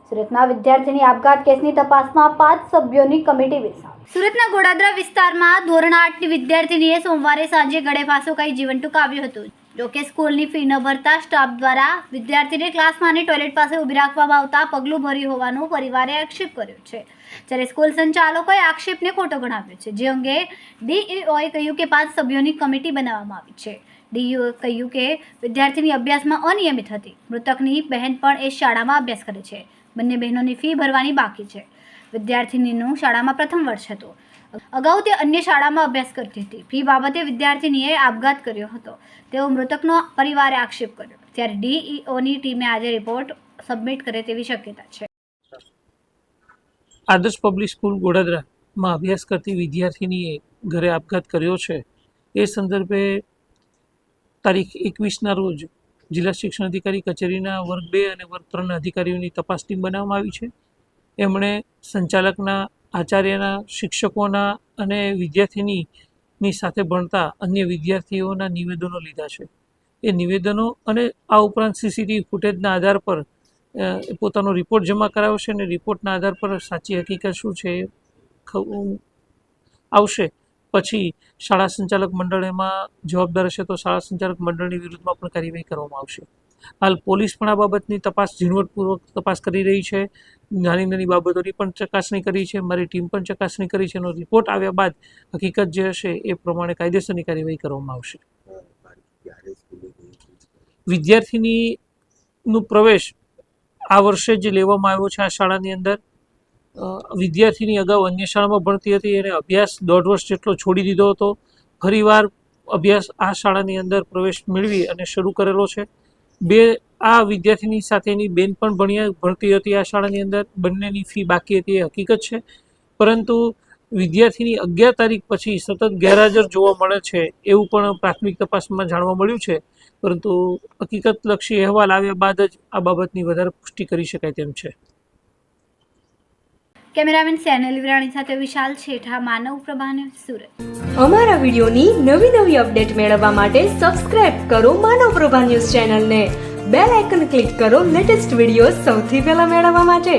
સુરતના વિદ્યાર્થીની આપઘાત કેસની તપાસમાં 5 સભ્યોની કમિટી બેસાડી। સુરતના ગોડાદરા વિસ્તારમાં ધોરણ 8ની વિદ્યાર્થીનીએ સોમવારે સાંજે ગળે ફાંસો ખાઈ જીવન ટૂંકાવ્યું હતું। જોકે સ્કૂલની ફી ન ભરતા સ્ટાફ દ્વારા વિદ્યાર્થીને ક્લાસમાં અને ટોયલેટ પાસે ઊભી રાખવામાં આવતા પગલું ભર્યું હોવાનો પરિવારે આક્ષેપ કર્યો છે, જ્યારે સ્કૂલ સંચાલકોએ આક્ષેપને ખોટો ગણાવ્યો છે, જે અંગે ડીઈઓએ કહ્યું કે 5 સભ્યોની કમિટી બનાવવામાં આવી છે। ડીઈઓએ કહ્યું કે વિદ્યાર્થીની અભ્યાસમાં અનિયમિત હતી। મૃતકની બહેન પણ એ શાળામાં અભ્યાસ કરે છે। બંને બહેનોની ફી ભરવાની બાકી છે। વિદ્યાર્થીનીનું શાળામાં પ્રથમ વર્ષ હતું। અગાઉ તે અન્ય શાળામાં અભ્યાસ કરતી હતી। ફી બાબતે વિદ્યાર્થીનીએ આપઘાત કર્યો હતો તેવો મૃતકનો પરિવારે આક્ષેપ કર્યો, ત્યારે ડીઈઓની ટીમે આજે રિપોર્ટ સબમિટ કરે તેવી શક્યતા છે। આદર્શ પબ્લિક સ્કૂલ ગોડાદરામાં અભ્યાસ કરતી વિદ્યાર્થીનીએ ઘરે આપઘાત કર્યો છે। એ સંદર્ભે તારીખ 21ના રોજ જિલ્લા શિક્ષણ અધિકારી કચેરીના વર્ગ 2 અને વર્ગ 3ના અધિકારીઓની તપાસ ટીમ બનાવવામાં આવી છે। એમણે સંચાલકના, આચાર્યના, શિક્ષકોના અને વિદ્યાર્થીની સાથે ભણતા અન્ય વિદ્યાર્થીઓના નિવેદનો લીધા છે। એ નિવેદનો અને આ ઉપરાંત સીસીટીવી ફૂટેજના આધાર પર પોતાનો રિપોર્ટ જમા કરાવ્યો છે અને રિપોર્ટના આધાર પર સાચી હકીકત શું છે એ આવશે। પછી શાળા સંચાલક મંડળ એમાં જવાબદાર હશે તો શાળા સંચાલક મંડળની વિરુદ્ધમાં પણ કાર્યવાહી કરવામાં આવશે। હાલ પોલીસ પણ આ બાબતની તપાસ ઝીણવટપૂર્વક તપાસ કરી રહી છે। નાની નાની બાબતોની પણ ચકાસણી કરી છે। મારી ટીમ પણ ચકાસણી કરી છે। એનો રિપોર્ટ આવ્યા બાદ હકીકત જે હશે એ પ્રમાણે કાયદેસરની કાર્યવાહી કરવામાં આવશે। વિદ્યાર્થીનીનું પ્રવેશ આ વર્ષે જ લેવામાં આવ્યો છે આ શાળાની અંદર। વિદ્યાર્થીની અગાઉ અન્ય શાળામાં ભણતી હતી, એને અભ્યાસ 1.5 વર્ષ જેટલો છોડી દીધો હતો। ફરીવાર અભ્યાસ આ શાળાની અંદર પ્રવેશ મેળવી અને શરૂ કરેલો છે। આ વિદ્યાર્થીની સાથેની બેન પણ ભણતી હતી આ શાળાની અંદર। બંનેની ફી બાકી હતી એ હકીકત છે, પરંતુ વિદ્યાર્થીની 11 તારીખ પછી સતત ગેરહાજર જોવા મળે છે એવું પણ પ્રાથમિક તપાસમાં જાણવા મળ્યું છે, પરંતુ હકીકતલક્ષી અહેવાલ આવ્યા બાદ જ આ બાબતની વધારે પુષ્ટિ કરી શકાય તેમ છે। કેમેરામેન સેનલ વિરાણી સાથે વિશાલ છેઠા, માનવ પ્રભા ન્યૂઝ, સુરત। અમારા વિડીયોની નવી અપડેટ મેળવવા માટે સબસ્ક્રાઇબ કરો માનવ પ્રભા ન્યૂઝ ચેનલને, બેલ આઇકન ક્લિક કરો લેટેસ્ટ વિડીયો સૌથી પહેલા મેળવવા માટે।